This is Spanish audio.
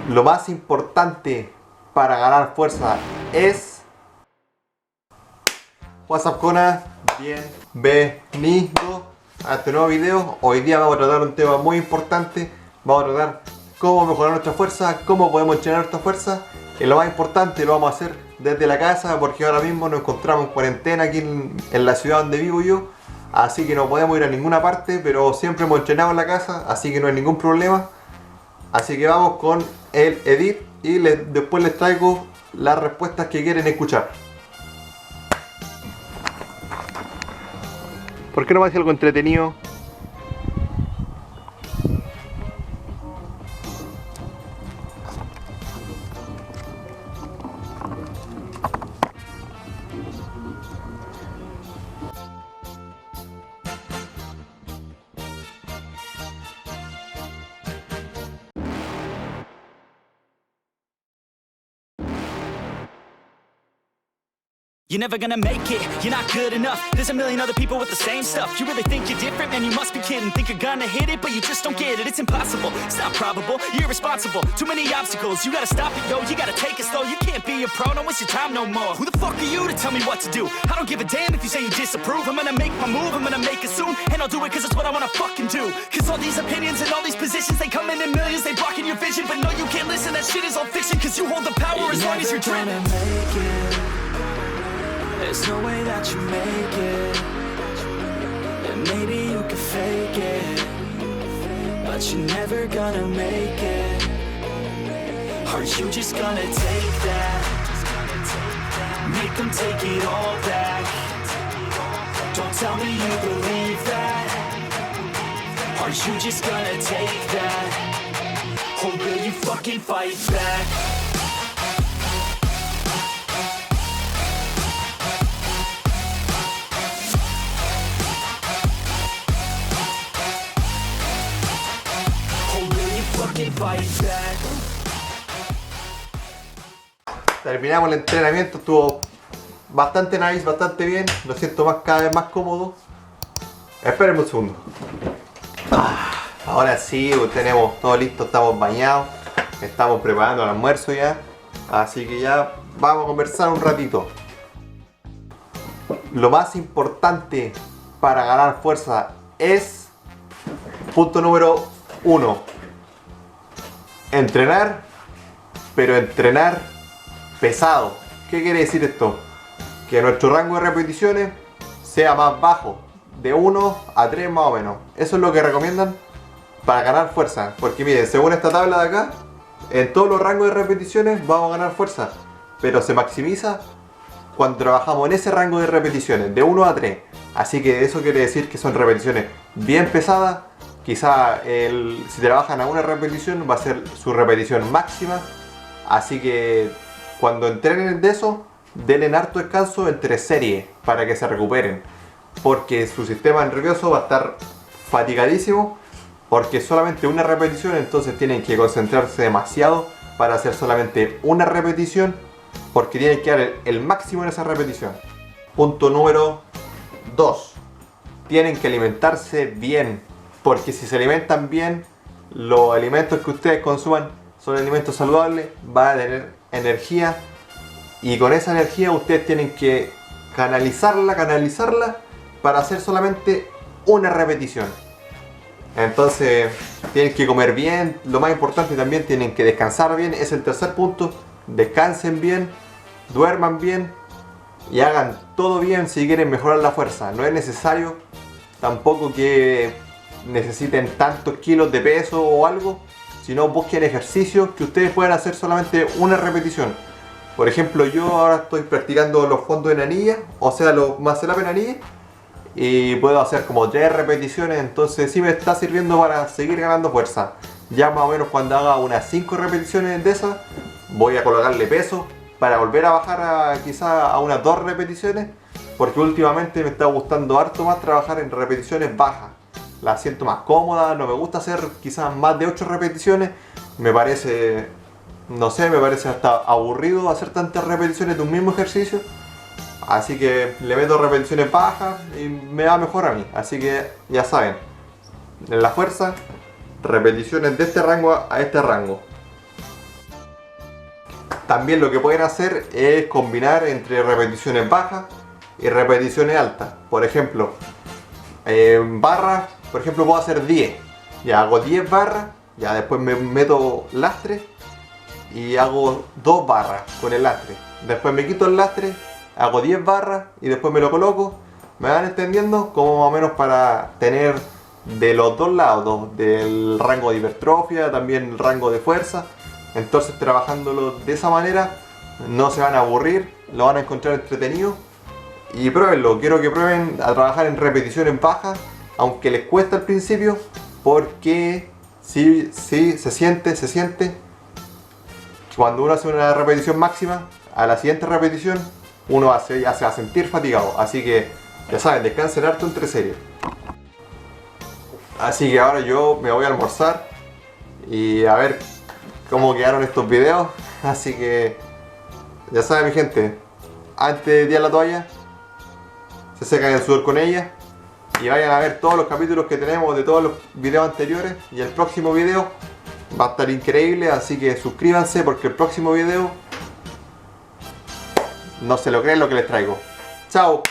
Lo más importante para ganar fuerza es... WhatsApp Cona, bienvenido a este nuevo video. Hoy día vamos a tratar un tema muy importante. Vamos a tratar cómo mejorar nuestra fuerza, cómo podemos entrenar nuestra fuerza. Y lo más importante lo vamos a hacer desde la casa, porque ahora mismo nos encontramos en cuarentena aquí en la ciudad donde vivo yo. Así que no podemos ir a ninguna parte, pero siempre hemos entrenado en la casa, así que no hay ningún problema. Así que vamos con el edit y después les traigo las respuestas que quieren escuchar. ¿Por qué no me hace algo entretenido? You're never gonna make it, you're not good enough. There's a million other people with the same stuff. You really think you're different? Man, you must be kidding. Think you're gonna hit it, but you just don't get it. It's impossible, it's not probable, you're irresponsible. Too many obstacles, you gotta stop it, yo. You gotta take it slow, you can't be a pro. Don't waste your time no more. Who the fuck are you to tell me what to do? I don't give a damn if you say you disapprove. I'm gonna make my move, I'm gonna make it soon. And I'll do it cause it's what I wanna fucking do. Cause all these opinions and all these positions, they come in millions. They blocking your vision, but no, you can't listen. That shit is all fiction. Cause you hold the power as long as you're dreaming. There's no way that you make it. And maybe you can fake it, but you're never gonna make it. Are you just gonna take that? Make them take it all back. Don't tell me you believe that. Are you just gonna take that? Or will you fucking fight back? Terminamos el entrenamiento, estuvo bastante nice, bastante bien. Lo siento cada vez más cómodo. Espérenme un segundo. Ahora sí, tenemos todo listo, estamos bañados. Estamos preparando el almuerzo ya. Así que ya vamos a conversar un ratito. Lo más importante para ganar fuerza es... Punto número 1. Entrenar, pero entrenar pesado. ¿Qué quiere decir esto? Que nuestro rango de repeticiones sea más bajo, de 1 a 3 más o menos. Eso es lo que recomiendan para ganar fuerza. Porque miren, según esta tabla de acá, en todos los rangos de repeticiones vamos a ganar fuerza, pero se maximiza cuando trabajamos en ese rango de repeticiones, de 1 a 3. Así que eso quiere decir que son repeticiones bien pesadas. Quizá si trabajan a una repetición va a ser su repetición máxima. Así que cuando entrenen de eso, denle harto descanso entre series para que se recuperen. Porque su sistema nervioso va a estar fatigadísimo. Porque solamente una repetición, entonces tienen que concentrarse demasiado para hacer solamente una repetición. Porque tienen que dar el máximo en esa repetición. Punto número 2. Tienen que alimentarse bien. Porque si se alimentan bien, los alimentos que ustedes consuman son alimentos saludables, van a tener energía. Y con esa energía ustedes tienen que canalizarla para hacer solamente una repetición. Entonces tienen que comer bien, lo más importante también tienen que descansar bien, es el tercer punto. Descansen bien, duerman bien y hagan todo bien si quieren mejorar la fuerza. No es necesario tampoco que necesiten tantos kilos de peso o algo, sino busquen ejercicios que ustedes puedan hacer solamente una repetición. Por ejemplo, yo ahora estoy practicando los fondos en anilla, o sea los muscle up en anilla, y puedo hacer como 3 repeticiones, entonces sí me está sirviendo para seguir ganando fuerza. Ya más o menos cuando haga unas 5 repeticiones de esas, voy a colocarle peso para volver a bajar quizá a unas 2 repeticiones, porque últimamente me está gustando harto más trabajar en repeticiones bajas. La siento más cómoda, no me gusta hacer quizás más de 8 repeticiones. Me parece, no sé, me parece hasta aburrido hacer tantas repeticiones de un mismo ejercicio. Así que le meto repeticiones bajas y me va mejor a mí. Así que ya saben, en la fuerza, repeticiones de este rango a este rango. También lo que pueden hacer es combinar entre repeticiones bajas y repeticiones altas. Por ejemplo, barras, por ejemplo puedo hacer 10. Ya hago 10 barras, ya después me meto lastre y hago 2 barras con el lastre. Después me quito el lastre, hago 10 barras y después me lo coloco. ¿Me van entendiendo? Como más o menos para tener de los dos lados, del rango de hipertrofia, también el rango de fuerza. Entonces trabajándolo de esa manera no se van a aburrir, lo van a encontrar entretenido. Y pruébenlo, quiero que prueben a trabajar en repeticiones bajas, aunque les cuesta al principio, porque sí, se siente. Cuando uno hace una repetición máxima, a la siguiente repetición uno ya se va a sentir fatigado. Así que ya saben, descansen harto entre series. Así que ahora yo me voy a almorzar y a ver cómo quedaron estos videos. Así que ya saben mi gente, antes de tirar la toalla, se secan el sudor con ella. Y vayan a ver todos los capítulos que tenemos de todos los videos anteriores. Y el próximo video va a estar increíble, así que suscríbanse porque el próximo video no se lo creen lo que les traigo. Chao.